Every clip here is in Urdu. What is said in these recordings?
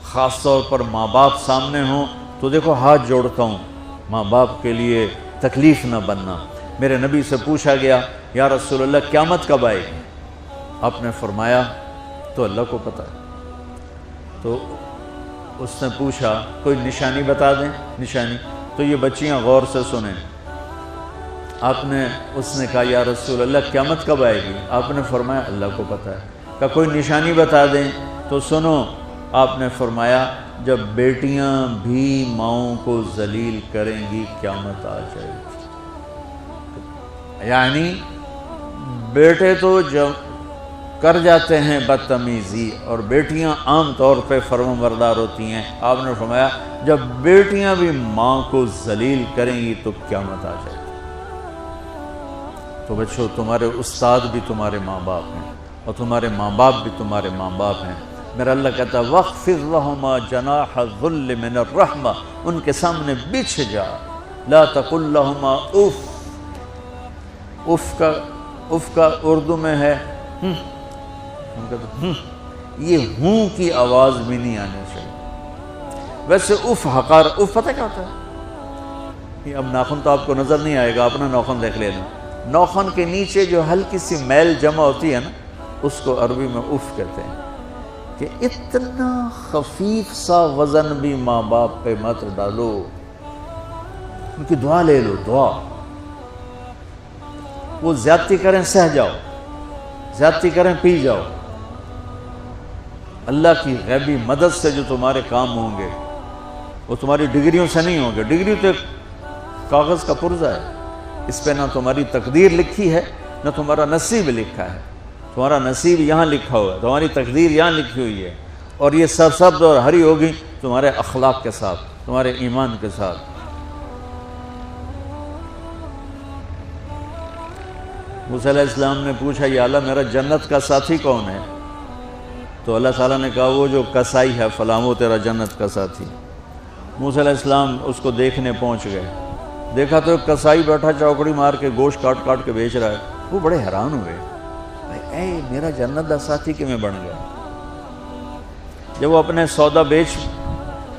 خاص طور پر ماں باپ سامنے ہوں تو دیکھو ہاتھ جوڑتا ہوں، ماں باپ کے لیے تکلیف نہ بننا۔ میرے نبی سے پوچھا گیا یا رسول اللہ قیامت کب آئے گی؟ آپ نے فرمایا تو اللہ کو پتہ ہے۔ تو اس نے پوچھا کوئی نشانی بتا دیں، نشانی؟ تو یہ بچیاں غور سے سنیں۔ اس نے کہا یا رسول اللہ قیامت کب آئے گی؟ آپ نے فرمایا اللہ کو پتہ ہے۔ کہا کوئی نشانی بتا دیں؟ تو سنو، آپ نے فرمایا جب بیٹیاں بھی ماؤں کو ذلیل کریں گی قیامت آ جائے گی۔ یعنی بیٹے تو جب کر جاتے ہیں بدتمیزی اور بیٹیاں عام طور پہ فرمانبردار ہوتی ہیں، آپ نے فرمایا جب بیٹیاں بھی ماں کو ذلیل کریں گی تو قیامت آ جائے گی۔ تو بچوں، تمہارے استاد بھی تمہارے ماں باپ ہیں اور تمہارے ماں باپ بھی تمہارے ماں باپ ہیں۔ میرا اللہ کہتا ہے وَاخْفِضْ لَهُمَا جَنَاحَ الذُّلِّ مِنَ الرَّحْمَةِ، ان کے سامنے بچھ جا، لا تقل لهما اف کا اردو میں ہے یہ ہوں کی آواز بھی نہیں آنی چاہیے۔ ویسے اف حقار، اف پتہ کیا ہوتا ہے؟ اب ناخن تو آپ کو نظر نہیں آئے گا، اپنا ناخن دیکھ لینا۔ ناخن کے نیچے جو ہلکی سی میل جمع ہوتی ہے نا، اس کو عربی میں اف کہتے ہیں۔ کہ اتنا خفیف سا وزن بھی ماں باپ پہ مت ڈالو، ان کی دعا لے لو، دعا۔ وہ زیادتی کریں سہ جاؤ، زیادتی کریں پی جاؤ۔ اللہ کی غیبی مدد سے جو تمہارے کام ہوں گے وہ تمہاری ڈگریوں سے نہیں ہوں گے۔ ڈگری تو ایک کاغذ کا پرزہ ہے، اس پہ نہ تمہاری تقدیر لکھی ہے نہ تمہارا نصیب لکھا ہے۔ تمہارا نصیب یہاں لکھا ہوا ہے، تمہاری تقدیر یہاں لکھی ہوئی ہے، اور یہ سرسبز اور ہری ہوگی تمہارے اخلاق کے ساتھ، تمہارے ایمان کے ساتھ۔ موسیٰ علیہ السلام نے پوچھا یا اللہ میرا جنت کا ساتھی کون ہے؟ تو اللہ تعالیٰ نے کہا وہ جو کسائی ہے فلاں وہ تیرا جنت کا ساتھی۔ موسیٰ علیہ السلام اس کو دیکھنے پہنچ گئے، دیکھا تو ایک کسائی بیٹھا چوکڑی مار کے گوشت کاٹ کاٹ کے بیچ رہا ہے۔ وہ بڑے حیران ہوئے، اے میرا جنت کا ساتھی کیویں بن گیا؟ جب وہ اپنے سودا بیچ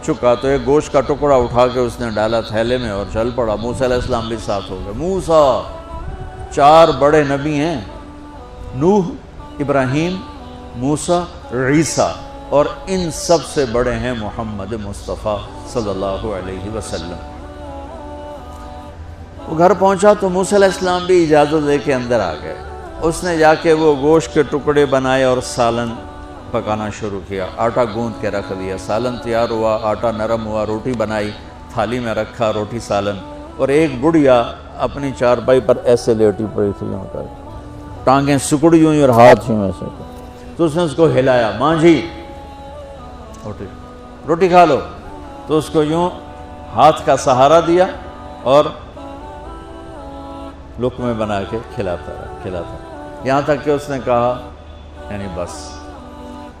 چکا تو ایک گوشت کا ٹکڑا اٹھا کے اس نے ڈالا تھیلے میں اور چل پڑا۔ موسیٰ علیہ السلام بھی ساتھ ہو گئے۔ موسیٰ 4 بڑے نبی ہیں، نوح، ابراہیم، موسیٰ، عیسیٰ، اور ان سب سے بڑے ہیں محمد مصطفیٰ صلی اللہ علیہ وسلم۔ وہ گھر پہنچا تو موسیٰ علیہ السلام بھی اجازت دے کے اندر آ گئے۔ اس نے جا کے وہ گوشت کے ٹکڑے بنائے اور سالن پکانا شروع کیا۔ آٹا گوندھ کے رکھ دیا، سالن تیار ہوا، آٹا نرم ہوا، روٹی بنائی، تھالی میں رکھا روٹی سالن، اور ایک بڑھیا اپنی چارپائی پر ایسے لیٹی پڑی تھی، یوں کر ٹانگیں سکڑی ہوئی اور ہاتھ یوں ایسے، تو اس نے اس کو ہلایا، ماں جی روٹی کھا لو، تو اس کو یوں ہاتھ کا سہارا دیا اور لقمے بنا کے کھلاتا رہا، یہاں تک کہ اس نے کہا یعنی بس۔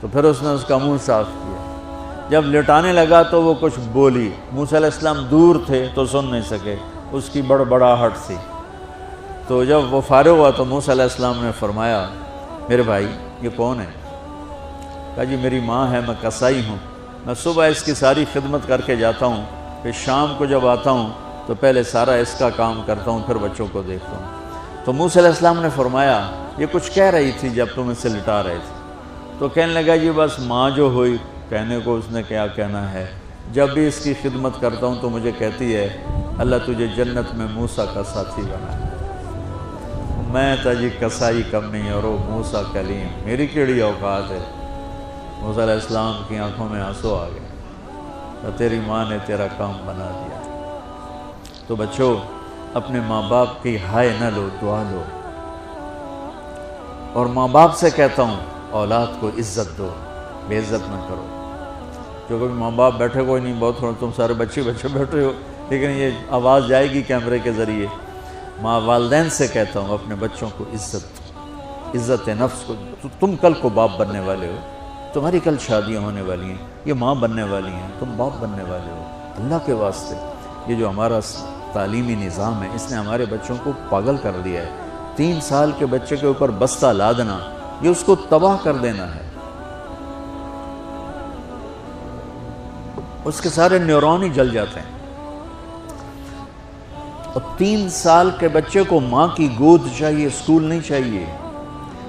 تو پھر اس نے اس کا منہ صاف کیا۔ جب لٹانے لگا تو وہ کچھ بولی، موسیٰ علیہ السلام دور تھے تو سن نہیں سکے، اس کی بڑبڑاہٹ تھی۔ تو جب وہ فارغ ہوا تو موسیٰ علیہ السلام نے فرمایا میرے بھائی یہ کون ہے؟ کہا جی میری ماں ہے، میں کسائی ہوں، میں صبح اس کی ساری خدمت کر کے جاتا ہوں، پھر شام کو جب آتا ہوں تو پہلے سارا اس کا کام کرتا ہوں، پھر بچوں کو دیکھتا ہوں۔ تو موسیٰ علیہ السلام نے فرمایا یہ کچھ کہہ رہی تھی جب تم اسے لٹا رہے تھے؟ تو کہنے لگا جی بس ماں جو ہوئی، کہنے کو اس نے کیا کہنا ہے، جب بھی اس کی خدمت کرتا ہوں تو مجھے کہتی ہے اللہ تجھے جنت میں موسیٰ کا ساتھی بنا۔ میں تا جی کسائی کم نہیں اور وہ موسیٰ کلیم، میری کیڑی اوقات ہے۔ موسیٰ علیہ السلام کی آنکھوں میں آنسو آ گئے، تو تیری ماں نے تیرا کام بنا دیا۔ تو بچوں اپنے ماں باپ کی ہائے نہ لو، دعا لو۔ اور ماں باپ سے کہتا ہوں اولاد کو عزت دو، بے عزت نہ کرو۔ جو کبھی ماں باپ بیٹھے کوئی نہیں، بہت تھوڑا تم سارے بچے بیٹھے ہو، لیکن یہ آواز جائے گی کیمرے کے ذریعے۔ ماں والدین سے کہتا ہوں اپنے بچوں کو عزت نفس کو، تم کل کو باپ بننے والے ہو، تمہاری کل شادیاں ہونے والی ہیں، یہ ماں بننے والی ہیں، تم باپ بننے والے ہو۔ اللہ کے واسطے یہ جو ہمارا تعلیمی نظام ہے اس نے ہمارے بچوں کو پاگل کر دیا ہے۔ 3 سال کے بچے کے اوپر بستہ لادنا، یہ اس کو تباہ کر دینا ہے۔ اس کے سارے نیورون ہی جل جاتے ہیں. اور 3 سال کے بچے کو ماں کی گود چاہیے، اسکول نہیں چاہیے.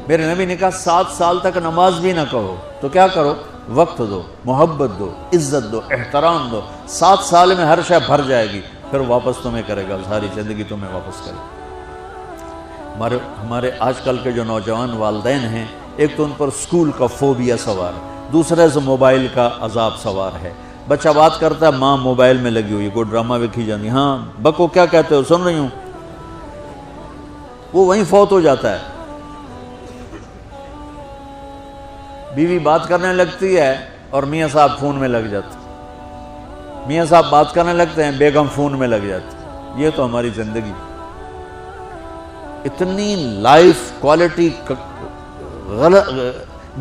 میرے نبی نے کہا 7 سال تک نماز بھی نہ کہو تو کیا کرو؟ وقت دو، محبت دو، عزت دو، احترام دو. 7 سال میں ہر شے بھر جائے گی، پھر واپس تمہیں کرے گا، ساری زندگی تمہیں واپس کرے گا. ہمارے آج کل کے جو نوجوان والدین ہیں، ایک تو ان پر اسکول کا فوبیا سوار ہے، دوسرے سے موبائل کا عذاب سوار ہے. بچہ بات کرتا ہے، ماں موبائل میں لگی ہوئی، کوئی ڈرامہ ویکھی جاتی، ہاں بکو کیا کہتے ہو، سن رہی ہوں. وہ وہیں فوت ہو جاتا ہے. بیوی بات کرنے لگتی ہے اور میاں صاحب فون میں لگ جاتے، میاں صاحب بات کرنے لگتے ہیں، بیگم فون میں لگ جاتی. یہ تو ہماری زندگی. اتنی لائف کوالٹی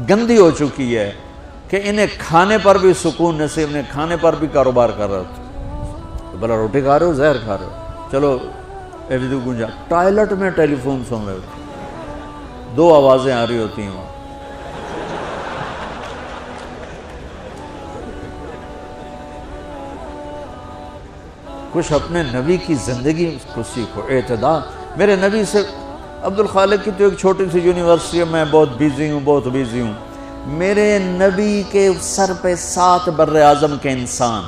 گندی ہو چکی ہے کہ انہیں کھانے پر بھی سکون نصیب نہیں، کھانے پر بھی کاروبار کر رہے ہوتے. بلا روٹی کھا رہے ہو، زہر کھا رہے ہو، چلو گنجا. ٹوائلٹ میں ٹیلی فون سن رہے ہوتے، 2 آوازیں آ رہی ہوتی ہیں وہاں. کچھ اپنے نبی کی زندگی کو سیکھو، اعتدال. میرے نبی سے عبد الخالق کی تو ایک چھوٹی سی یونیورسٹی ہے، میں بہت بیزی ہوں. میرے نبی کے سر پہ 7 بر اعظم کے انسان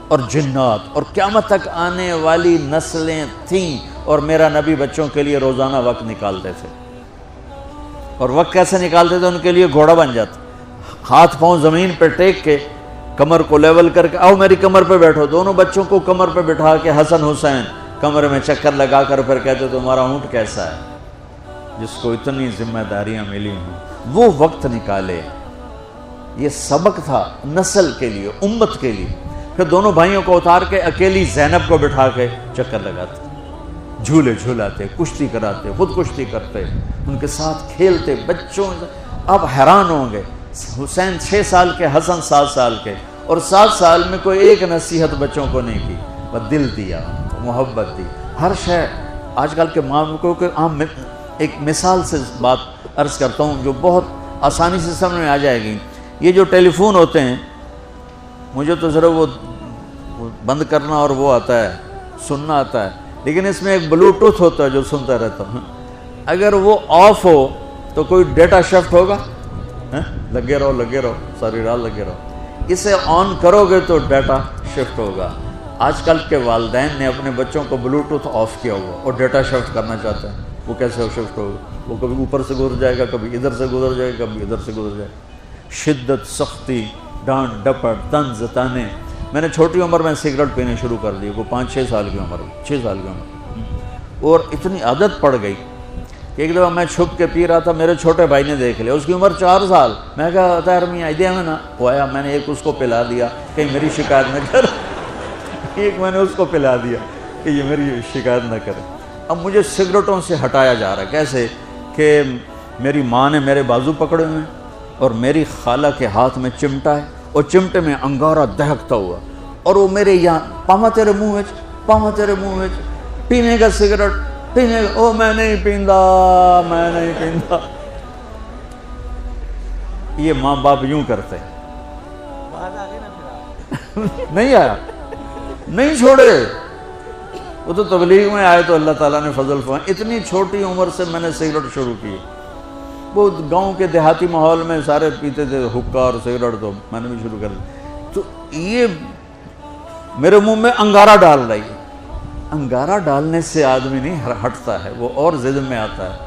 اور جنات اور قیامت تک آنے والی نسلیں تھیں، اور میرا نبی بچوں کے لیے روزانہ وقت نکالتے تھے. اور وقت کیسے نکالتے تھے؟ ان کے لیے گھوڑا بن جاتا، ہاتھ پاؤں زمین پہ ٹیک کے، کمر کو لیول کر کے، آؤ میری کمر پہ بیٹھو. دونوں بچوں کو کمر پہ بٹھا کے حسن حسین کمرے میں چکر لگا کر پھر کہتے تمہارا اونٹ کیسا ہے، جس کو اتنی ذمہ داریاں ملی ہیں. وہ وقت نکالے. یہ سبق تھا نسل کے لیے، امت کے لیے. پھر دونوں بھائیوں کو اتار کے اکیلی زینب کو بٹھا کے چکر لگاتے، جھولے جھولاتے، کشتی کراتے، خود کشتی کرتے، ان کے ساتھ کھیلتے. بچوں آپ حیران ہوں گے، حسین 6 سال کے، حسن 7 سال کے، اور 7 سال میں کوئی ایک نصیحت بچوں کو نہیں کی، بس دل دیا، محبت دی. ہر شے آج کل کے معاملوں کو عام ایک مثال سے بات عرض کرتا ہوں جو بہت آسانی سے سمجھ میں آ جائے گی. یہ جو ٹیلی فون ہوتے ہیں، مجھے تو ذرا وہ بند کرنا اور وہ آتا ہے، سننا آتا ہے، لیکن اس میں ایک بلوٹوتھ ہوتا ہے جو سنتا رہتا ہوں. اگر وہ آف ہو تو کوئی ڈیٹا شفٹ ہوگا؟ لگے رہو ساری رات لگے رہو. اسے آن کرو گے تو ڈیٹا شفٹ ہوگا. آج کل کے والدین نے اپنے بچوں کو بلوٹوتھ آف کیا ہوا اور ڈیٹا شفٹ کرنا چاہتے ہیں. وہ کیسے شفٹ ہوگا؟ وہ کبھی اوپر سے گزر جائے گا، کبھی ادھر سے گزر جائے گا، کبھی ادھر سے گزر جائے گا. شدت، سختی، ڈانٹ ڈپٹ، طنز تانے. میں نے چھوٹی عمر میں سگریٹ پینے شروع کر دی، وہ 5-6 سال کی عمر، 6 سال کی عمر، اور اتنی عادت پڑ گئی کہ ایک دفعہ میں چھپ کے پی رہا تھا، میرے چھوٹے بھائی نے دیکھ لیا، اس کی عمر 4 سال. میں کہا طاہر میاں دیا میں نا، وہ آیا، میں نے ایک اس کو پلا دیا کہیں میری شکایت نہ کر. ایک میں نے اس کو پلا دیا کہ یہ میری شکایت نہ کرے. اب مجھے سگریٹوں سے ہٹایا جا رہا ہے. کیسے کہ میری ماں نے میرے بازو پکڑے ہوئے ہیں اور میری خالہ کے ہاتھ میں چمٹا ہے اور چمٹے میں انگارہ دہکتا ہوا، اور وہ میرے یہاں پاما تیرے منہ میں پینے کا سگریٹ پینے کا. او میں نہیں پیندا. یہ ماں باپ یوں کرتے نہیں آیا، نہیں چھوڑے. وہ تو تبلیغ میں آئے تو اللہ تعالیٰ نے فضل فرمایا. اتنی چھوٹی عمر سے میں نے سگریٹ شروع کی. وہ گاؤں کے دیہاتی ماحول میں سارے پیتے تھے حکا اور سگریٹ، تو میں نے بھی شروع کر دی. تو یہ میرے منہ میں انگارہ ڈال رہی ہے. انگارہ ڈالنے سے آدمی نہیں ہٹتا ہے، وہ اور ضد میں آتا ہے.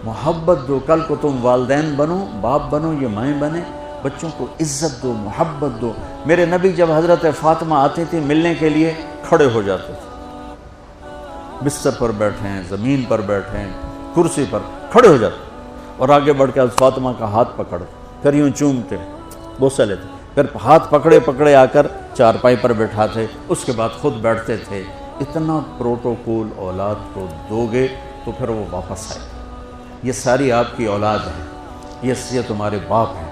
محبت دو. کل کو تم والدین بنو، باپ بنو، یہ مائیں بنے، بچوں کو عزت دو، محبت دو. میرے نبی جب حضرت فاطمہ آتی تھی ملنے کے لیے، کھڑے ہو جاتے تھے. بستر پر بیٹھے ہیں، زمین پر بیٹھے ہیں، کرسی پر کھڑے ہو جاتے، اور آگے بڑھ کے فاطمہ کا ہاتھ پکڑ، پھر یوں چومتے، بوسہ لیتے، پھر ہاتھ پکڑے آ کر چارپائی پر بیٹھاتے، اس کے بعد خود بیٹھتے تھے. اتنا پروٹوکول اولاد کو دو گے تو پھر وہ واپس آئے. یہ ساری آپ کی اولاد ہے، یہ تمہارے باپ ہیں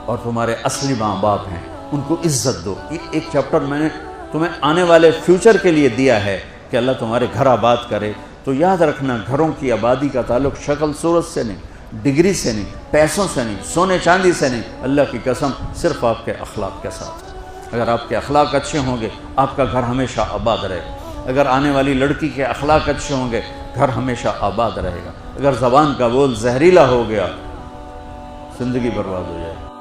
اور تمہارے اصلی ماں باپ ہیں. ان کو عزت دو. یہ ایک چیپٹر میں نے تمہیں آنے والے فیوچر کے لیے دیا ہے کہ اللہ تمہارے گھر آباد کرے. تو یاد رکھنا، گھروں کی آبادی کا تعلق شکل صورت سے نہیں، ڈگری سے نہیں، پیسوں سے نہیں، سونے چاندی سے نہیں، اللہ کی قسم صرف آپ کے اخلاق کے ساتھ۔ اگر آپ کے اخلاق اچھے ہوں گے آپ کا گھر ہمیشہ آباد رہے گا۔ اگر آنے والی لڑکی کے اخلاق اچھے ہوں گے گھر ہمیشہ آباد رہے گا۔ اگر زبان کا بول زہریلا ہو گیا زندگی برباد ہو جائے گی۔